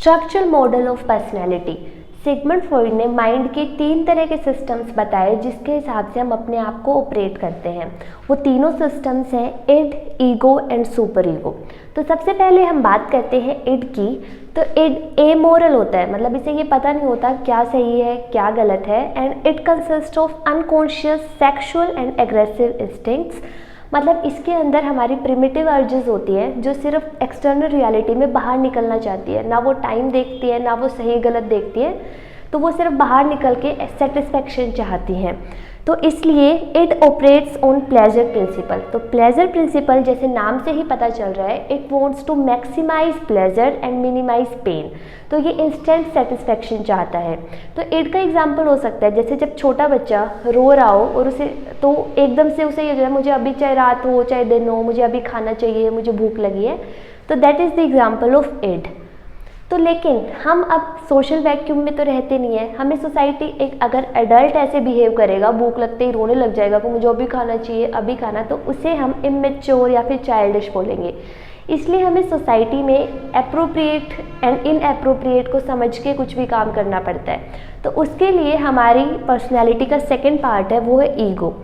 Structural model of personality. Sigmund Freud ने mind के 3 तरह के सिस्टम्स बताए जिसके हिसाब से हम अपने आप को ऑपरेट करते हैं। वो तीनों सिस्टम्स हैं id, ego and super ego. तो सबसे पहले हम बात करते हैं इड की। तो इड एमोरल होता है, मतलब इसे ये पता नहीं होता क्या सही है क्या गलत है। And it consist of unconscious sexual and aggressive instincts, मतलब इसके अंदर हमारी प्रिमिटिव अर्जेस होती है जो सिर्फ एक्सटर्नल रियलिटी में बाहर निकलना चाहती है। ना वो टाइम देखती है ना वो सही गलत देखती है, तो वो सिर्फ बाहर निकल के सेटिस्फेक्शन चाहती हैं। तो इसलिए it operates on pleasure principle. तो प्लेजर प्रिंसिपल जैसे नाम से ही पता चल रहा है, it wants to maximise pleasure and minimise pain. तो ये इंस्टेंट सेटिस्फेक्शन चाहता है। तो इट का एग्जांपल हो सकता है जैसे जब छोटा बच्चा रो रहा हो और उसे तो एकदम से उसे ये जो है मुझे अभी चाहे रात हो चाहे दिन हो मुझे अभी खाना चाहिए, मुझे भूख लगी है, तो that is the example of id. तो लेकिन हम अब सोशल वैक्यूम में तो रहते नहीं है। हमें सोसाइटी एक अगर एडल्ट ऐसे बिहेव करेगा, भूख लगते ही रोने लग जाएगा कि मुझे अभी खाना चाहिए अभी खाना, तो उसे हम इमेच्योर या फिर चाइल्डिश बोलेंगे। इसलिए हमें सोसाइटी में एप्रोप्रिएट एंड इनएप्रोप्रिएट को समझ के कुछ भी काम करना पड़ता है। तो उसके लिए हमारी पर्सनैलिटी का सेकेंड पार्ट है वो है ईगो।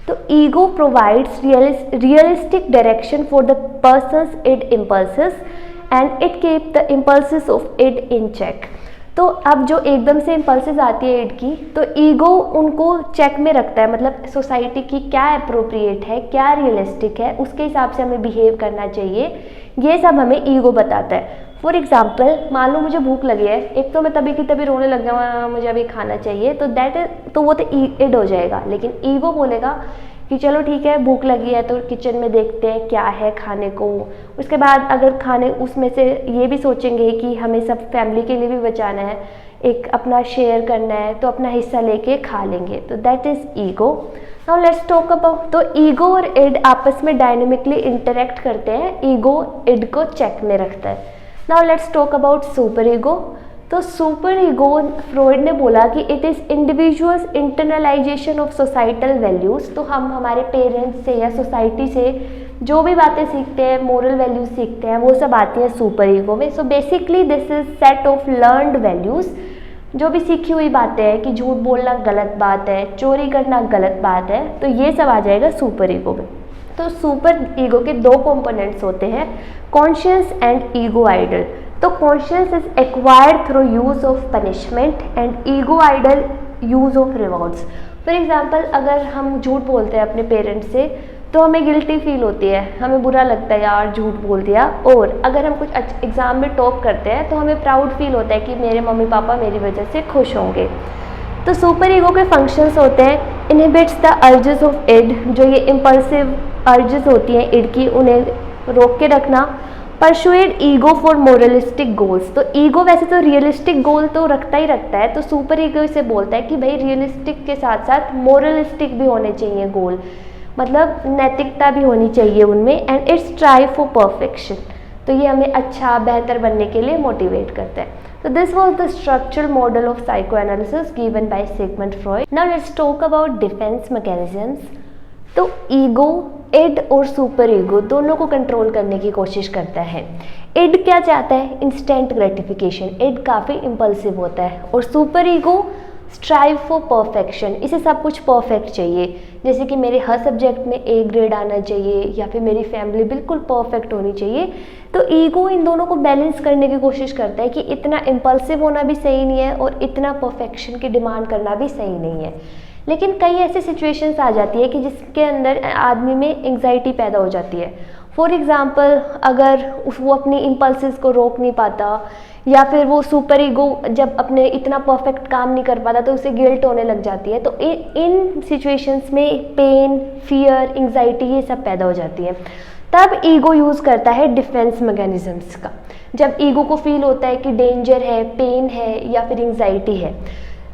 तो ego provides realistic direction for the persons id impulses and it keep the impulses of id in check. तो अब जो एकदम से इम्पल्सेस आती है इड की, तो ईगो उनको चेक में रखता है, मतलब सोसाइटी की क्या अप्रोप्रिएट है क्या रियलिस्टिक है उसके हिसाब से हमें बिहेव करना चाहिए, ये सब हमें ईगो बताता है। फॉर एग्जाम्पल मान लो मुझे भूख लगी है, एक तो मैं तभी की तभी रोने लग गया मुझे अभी खाना चाहिए, तो वो तो इड हो जाएगा। लेकिन ईगो बोलेगा कि चलो ठीक है भूख लगी है तो किचन में देखते हैं क्या है खाने को। उसके बाद अगर खाने उसमें से ये भी सोचेंगे कि हमें सब फैमिली के लिए भी बचाना है, एक अपना शेयर करना है, तो अपना हिस्सा लेके खा लेंगे। तो that is ego. Now let's talk about, तो ईगो और इड आपस में डायनेमिकली इंटरेक्ट करते हैं, ईगो इड को चेक में रखता है। Now let's talk about super ego. तो सुपर ईगो फ्रॉइड ने बोला कि it is individuals internalisation of societal values. तो हम हमारे पेरेंट्स से या सोसाइटी से जो भी बातें सीखते हैं, मोरल वैल्यूज सीखते हैं, वो सब आती हैं सुपर ईगो में। So basically this is set of learned values, जो भी सीखी हुई बातें हैं कि झूठ बोलना गलत बात है, चोरी करना गलत बात है, तो ये सब आ जाएगा सुपर ईगो में। तो सुपर ईगो के 2 कंपोनेंट्स होते हैं, कॉन्शियस एंड ईगो आइडल। तो conscious is acquired through use of punishment and ego ideal use of rewards. For example अगर हम झूठ बोलते हैं अपने पेरेंट्स से तो हमें गिल्टी फील होती है, हमें बुरा लगता है यार झूठ बोल दिया। और अगर हम कुछ एग्ज़ाम में टॉप करते हैं तो हमें प्राउड फील होता है कि मेरे मम्मी पापा मेरी वजह से खुश होंगे। तो सुपर ईगो के फंक्शंस होते हैं, inhibits the urges of id, जो ये इम्पल्सिव अर्जेस होती हैं इड की उन्हें रोक के रखना। Persuade ego for moralistic goals. तो ईगो वैसे तो रियलिस्टिक गोल तो रखता ही रखता है, तो सुपर ईगो इसे बोलता है कि भाई रियलिस्टिक के साथ साथ मोरलिस्टिक भी होने चाहिए गोल, मतलब नैतिकता भी होनी चाहिए उनमें। And it's try for perfection, तो ये हमें अच्छा बेहतर बनने के लिए मोटिवेट करता है। तो this was the structural model of psycho analysis given by Sigmund Freud. Now let's talk about defence mechanisms. तो ईगो इड और सुपर ईगो दोनों को कंट्रोल करने की कोशिश करता है। इड क्या चाहता है? इंस्टेंट ग्रेटिफिकेशन, इड काफ़ी इम्पल्सिव होता है। और super ego strive for perfection, इसे सब कुछ परफेक्ट चाहिए, जैसे कि मेरे हर सब्जेक्ट में ए ग्रेड आना चाहिए या फिर मेरी फैमिली बिल्कुल परफेक्ट होनी चाहिए। तो ईगो इन दोनों को बैलेंस करने की कोशिश करता है कि इतना इम्पल्सिव होना भी सही नहीं है और इतना परफेक्शन की डिमांड करना भी सही नहीं है। लेकिन कई ऐसी सिचुएशंस आ जाती है कि जिसके अंदर आदमी में एंग्जाइटी पैदा हो जाती है। फॉर एग्ज़ाम्पल अगर वो अपनी इम्पल्सिस को रोक नहीं पाता या फिर वो सुपर ईगो जब अपने इतना परफेक्ट काम नहीं कर पाता तो उसे गिल्ट होने लग जाती है। तो इन सिचुएशंस में पेन, फियर, एंग्जाइटी ये सब पैदा हो जाती है। तब ईगो यूज़ करता है डिफेंस मैकेनिज्म्स का। जब ईगो को फील होता है कि डेंजर है, पेन है या फिर एंग्जाइटी है,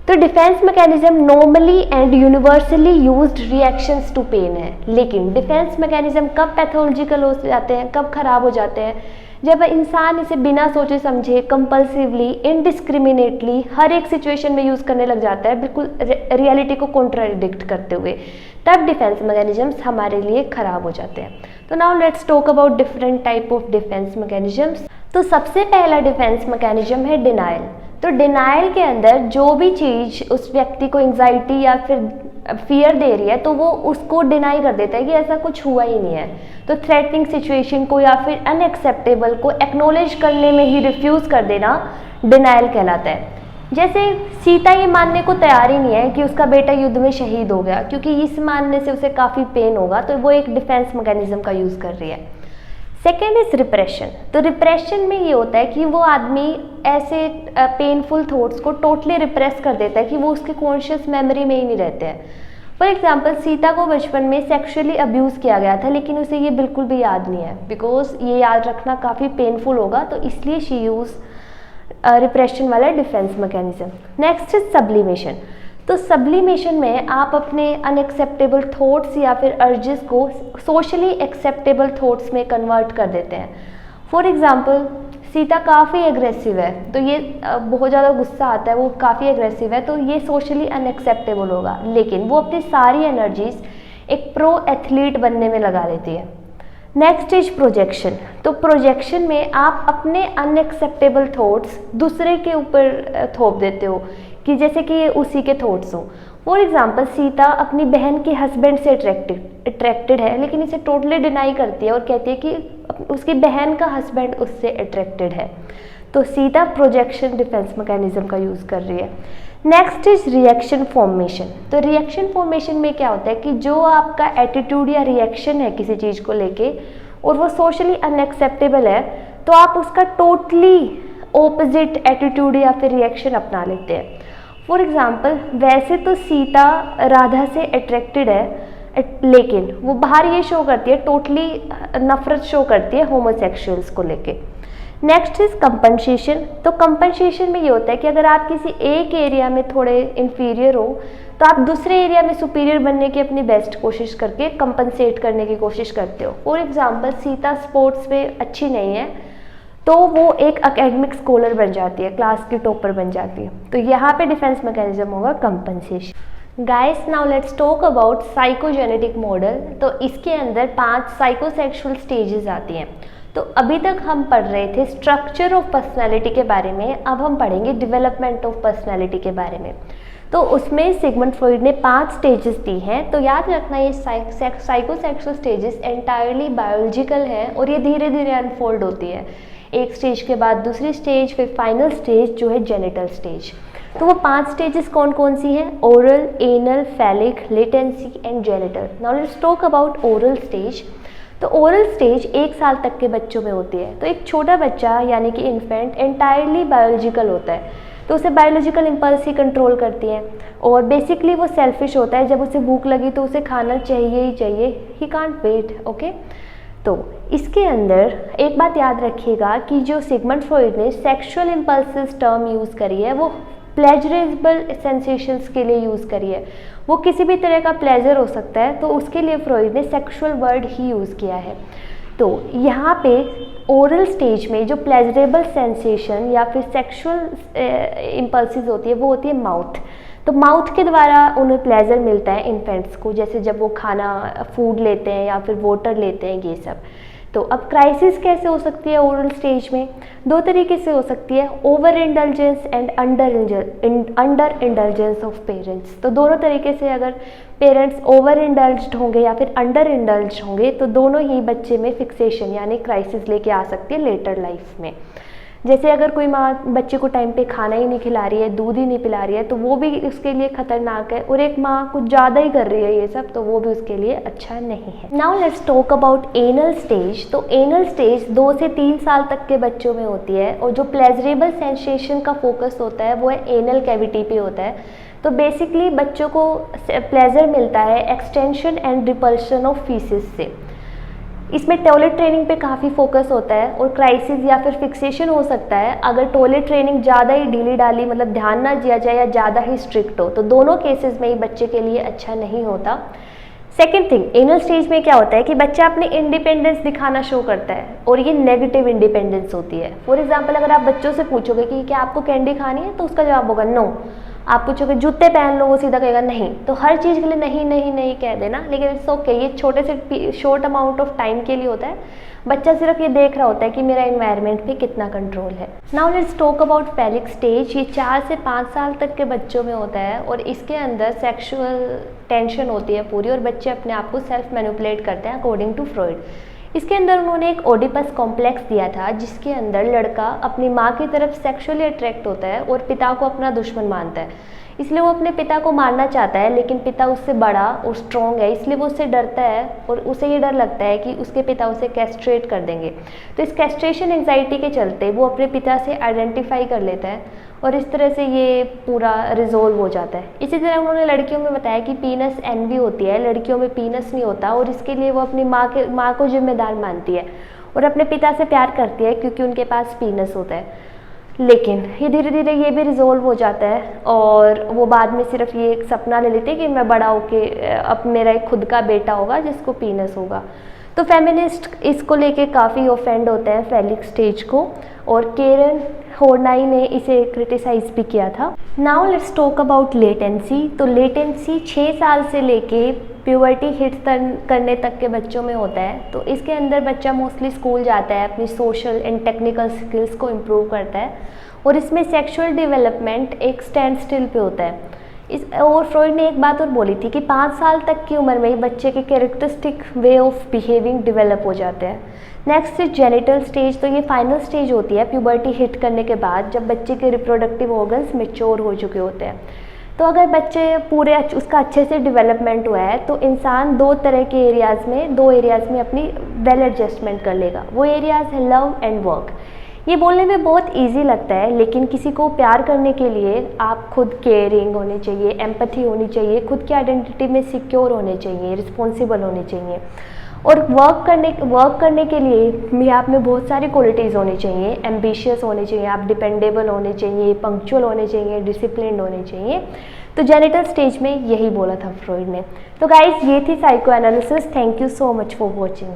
तो defence mechanism normally and universally used reactions to pain है। लेकिन डिफेंस मैकेनिज्म कब पैथोलॉजिकल हो जाते हैं, कब खराब हो जाते हैं? जब इंसान इसे बिना सोचे समझे कंपल्सिवली, इनडिस्क्रिमिनेटली हर एक सिचुएशन में यूज़ करने लग जाता है, बिल्कुल रियलिटी को कॉन्ट्राडिक्ट करते हुए, तब डिफेंस मैकेनिज्म्स हमारे लिए खराब हो जाते हैं। तो now let's talk about different type of defence mechanisms. तो सबसे पहला डिफेंस मैकेनिज्म है डिनाइल। तो डिनाइल के अंदर जो भी चीज़ उस व्यक्ति को एंजाइटी या फिर फियर दे रही है तो वो उसको डिनाई कर देता है कि ऐसा कुछ हुआ ही नहीं है। तो थ्रेटनिंग सिचुएशन को या फिर अनएक्सेप्टेबल को एक्नॉलेज करने में ही रिफ्यूज़ कर देना डिनाइल कहलाता है। जैसे सीता ये मानने को तैयार ही नहीं है कि उसका बेटा युद्ध में शहीद हो गया, क्योंकि इस मानने से उसे काफ़ी पेन होगा, तो वो एक डिफेंस मैकेनिज्म का यूज़ कर रही है। Second is repression. तो रिप्रेशन में ये होता है कि वो आदमी ऐसे पेनफुल थॉट्स को टोटली रिप्रेस कर देता है कि वो उसके कॉन्शियस मेमोरी में ही नहीं रहते हैं। फॉर एग्जाम्पल, सीता को बचपन में सेक्सुअली अब्यूज़ किया गया था, लेकिन उसे ये बिल्कुल भी याद नहीं है, बिकॉज ये याद रखना काफ़ी पेनफुल होगा, तो इसलिए शी यूज़ रिप्रेशन वाला defence mechanism. Next is sublimation. तो सब्लिमेशन में आप अपने अनएक्सेप्टेबल थॉट्स या फिर अर्जेस को सोशली एक्सेप्टेबल थॉट्स में कन्वर्ट कर देते हैं। फॉर एग्जांपल, सीता काफ़ी एग्रेसिव है, तो ये बहुत ज़्यादा गुस्सा आता है, वो काफ़ी एग्रेसिव है, तो ये सोशली अनएक्सेप्टेबल होगा, लेकिन वो अपनी सारी एनर्जीज एक प्रो एथलीट बनने में लगा लेती है। Next is projection. तो प्रोजेक्शन में आप अपने अनएक्सेप्टेबल थॉट्स दूसरे के ऊपर थोप देते हो कि जैसे कि ये उसी के थॉट्स हो। फॉर एग्जाम्पल, सीता अपनी बहन के हस्बैंड से अट्रैक्टेड है, लेकिन इसे टोटली डिनाई करती है और कहती है कि उसकी बहन का हस्बैंड उससे अट्रैक्टेड है। तो सीता प्रोजेक्शन डिफेंस मैकेनिज्म का यूज़ कर रही है। Next is reaction formation. तो रिएक्शन फॉर्मेशन में क्या होता है कि जो आपका एटीट्यूड या रिएक्शन है किसी चीज़ को लेके और वो सोशली अनएक्सेप्टेबल है, तो आप उसका टोटली ऑपोजिट एटीट्यूड या फिर रिएक्शन अपना लेते हैं। फॉर एग्जाम्पल, वैसे तो सीता राधा से अट्रैक्टेड है, लेकिन वो बाहर ये शो करती है, टोटली नफरत शो करती है होमोसेक्सुअल्स को लेके। Next is compensation. तो कंपनसेशन में ये होता है कि अगर आप किसी एक एरिया में थोड़े इन्फीरियर हो, तो आप दूसरे एरिया में सुपीरियर बनने की अपनी बेस्ट कोशिश करके कंपनसेट करने की कोशिश करते हो। फॉर एग्जाम्पल, सीता स्पोर्ट्स में अच्छी नहीं है, तो वो एक एकेडमिक स्कॉलर बन जाती है, क्लास की टॉपर बन जाती है, तो यहाँ पे डिफेंस मैकेनिज्म होगा compensation. Guys, now let's talk about psychogenetic model. तो इसके अंदर 5 साइकोसेक्सुअल स्टेजेस आती हैं। तो अभी तक हम पढ़ रहे थे स्ट्रक्चर ऑफ पर्सनैलिटी के बारे में, अब हम पढ़ेंगे डेवलपमेंट ऑफ पर्सनैलिटी के बारे में। तो उसमें सिगमंड फ्रॉइड ने 5 स्टेजेस दी हैं। तो याद रखना, ये साइकोसेक्सुअल स्टेजेस एंटायरली बायोलॉजिकल हैं और ये धीरे धीरे अनफोल्ड होती है, एक स्टेज के बाद दूसरी स्टेज, फिर फाइनल स्टेज जो है जेनिटल स्टेज। तो वो 5 स्टेजेस कौन कौन सी हैं? Oral, anal, phallic, latency and genital. Now let's talk about oral stage. तो ओरल स्टेज 1 साल तक के बच्चों में होती है। तो एक छोटा बच्चा यानी कि इन्फेंट एंटायरली बायोलॉजिकल होता है, तो उसे बायोलॉजिकल इम्पल्स ही कंट्रोल करती है और बेसिकली वो सेल्फिश होता है। जब उसे भूख लगी तो उसे खाना चाहिए ही चाहिए, ही कांट वेट। ओके, तो इसके अंदर एक बात याद रखिएगा कि जो सिगमंड फ्रॉइड ने सेक्सुअल इम्पल्सिस टर्म यूज़ करी है वो प्लेजरेबल सेंसेशंस के लिए यूज़ करी है। वो किसी भी तरह का प्लेजर हो सकता है, तो उसके लिए फ्रॉइड ने सेक्सुअल वर्ड ही यूज़ किया है। तो यहाँ पे ओरल स्टेज में जो प्लेजरेबल सेंसेशन या फिर सेक्सुअल इम्पल्सिस होती है वो होती है माउथ। तो माउथ के द्वारा उन्हें प्लेजर मिलता है इन्फेंट्स को, जैसे जब वो खाना फूड लेते हैं या फिर वाटर लेते हैं, ये सब। तो अब क्राइसिस कैसे हो सकती है ओरल स्टेज में? 2 तरीके से हो सकती है, over indulgence and under indulgence of parents. तो दोनों तरीके से अगर पेरेंट्स ओवर इंडल्ज्ड होंगे या फिर अंडर इंडल्ज्ड होंगे तो दोनों ही बच्चे में फिक्सेशन यानी क्राइसिस लेके आ सकती है लेटर लाइफ में। जैसे अगर कोई माँ बच्चे को टाइम पे खाना ही नहीं खिला रही है, दूध ही नहीं पिला रही है, तो वो भी उसके लिए खतरनाक है, और एक माँ कुछ ज़्यादा ही कर रही है ये सब, तो वो भी उसके लिए अच्छा नहीं है। Now let's talk about anal stage. तो एनल स्टेज 2 से 3 साल तक के बच्चों में होती है और जो प्लेजरेबल सेंसेशन का फोकस होता है वो है एनल कैविटी पे होता है। तो बेसिकली बच्चों को प्लेजर मिलता है extension and repulsion of faeces से। इसमें टॉयलेट ट्रेनिंग पे काफ़ी फोकस होता है और क्राइसिस या फिर फिक्सेशन हो सकता है अगर टॉयलेट ट्रेनिंग ज़्यादा ही ढीली डाली, मतलब ध्यान ना दिया जाए या ज़्यादा ही स्ट्रिक्ट हो, तो दोनों केसेस में ही बच्चे के लिए अच्छा नहीं होता। सेकेंड थिंग, एनल स्टेज में क्या होता है कि बच्चा अपनी इंडिपेंडेंस दिखाना शो करता है और ये नेगेटिव इंडिपेंडेंस होती है। फॉर एग्जाम्पल, अगर आप बच्चों से पूछोगे कि क्या आपको कैंडी खानी है, तो उसका जवाब होगा नो। आप पूछोगे जूते पहन लो, वो सीधा कहेगा नहीं। तो हर चीज़ के लिए नहीं नहीं नहीं कह देना, लेकिन इट्स ओके, ये छोटे से शॉर्ट अमाउंट ऑफ टाइम के लिए होता है। बच्चा सिर्फ ये देख रहा होता है कि मेरा एनवायरनमेंट पे कितना कंट्रोल है। Now let's talk about phallic stage. ये 4 से 5 साल तक के बच्चों में होता है और इसके अंदर सेक्सुअल टेंशन होती है पूरी, और बच्चे अपने आप को सेल्फ मैनिपुलेट करते हैं अकॉर्डिंग टू फ्रॉइड। इसके अंदर उन्होंने एक ओडिपस कॉम्प्लेक्स दिया था, जिसके अंदर लड़का अपनी माँ की तरफ सेक्सुअली अट्रैक्ट होता है और पिता को अपना दुश्मन मानता है। इसलिए वो अपने पिता को मारना चाहता है, लेकिन पिता उससे बड़ा और स्ट्रॉन्ग है, इसलिए वो उससे डरता है और उसे ये डर लगता है कि उसके पिता उसे कैस्ट्रेट कर देंगे। तो इस कैस्ट्रेशन एंजाइटी के चलते वो अपने पिता से आइडेंटिफाई कर लेता है और इस तरह से ये पूरा रिजोल्व हो जाता है। इसी तरह उन्होंने लड़कियों में बताया कि पीनस एनवी होती है, लड़कियों में पीनस नहीं होता, और इसके लिए वो अपनी माँ को जिम्मेदार मानती है और अपने पिता से प्यार करती है क्योंकि उनके पास पीनस होता है। लेकिन ये धीरे धीरे ये भी रिजोल्व हो जाता है और वो बाद में सिर्फ ये एक सपना ले लेते हैं कि मैं बड़ा होके अब मेरा एक खुद का बेटा होगा जिसको पीनस होगा। तो फेमिनिस्ट इसको लेके काफ़ी ऑफेंड होते हैं फेलिक स्टेज को, और केरन होर्नाई ने इसे क्रिटिसाइज भी किया था। Now let's talk about latency. तो लेटेंसी 6 साल से लेके प्यूबर्टी हिट करने तक के बच्चों में होता है। तो इसके अंदर बच्चा मोस्टली स्कूल जाता है, अपनी सोशल एंड टेक्निकल स्किल्स को इम्प्रूव करता है, और इसमें सेक्सुअल डेवलपमेंट एक स्टैंड स्टिल पे होता है। और फ्रॉइड ने एक बात और बोली थी कि 5 साल तक की उम्र में ही बच्चे के characteristic way of behaving develop हो जाते हैं। Next is genital stage. तो ये फाइनल स्टेज होती है प्यूबर्टी हिट करने के बाद, जब बच्चे के रिप्रोडक्टिव ऑर्गन्स मैच्योर हो चुके होते हैं। तो अगर बच्चे पूरे उसका अच्छे से डेवलपमेंट हुआ है तो इंसान 2 एरियाज़ में अपनी वेल एडजस्टमेंट कर लेगा। वो एरियाज़ है लव एंड वर्क। ये बोलने में बहुत इजी लगता है, लेकिन किसी को प्यार करने के लिए आप खुद केयरिंग होने चाहिए, एम्पैथी होनी चाहिए, खुद की आइडेंटिटी में सिक्योर होने चाहिए, रिस्पॉन्सिबल होने चाहिए। और वर्क करने के लिए भी आप में बहुत सारी क्वालिटीज़ होनी चाहिए। एम्बिशियस होने चाहिए, आप डिपेंडेबल होने चाहिए, पंक्चुअल होने चाहिए, डिसिप्लिन्ड होने चाहिए। तो जेनिटल स्टेज में यही बोला था फ्रॉइड ने। तो गाइज ये थी psycho analysis. Thank you so much for watching.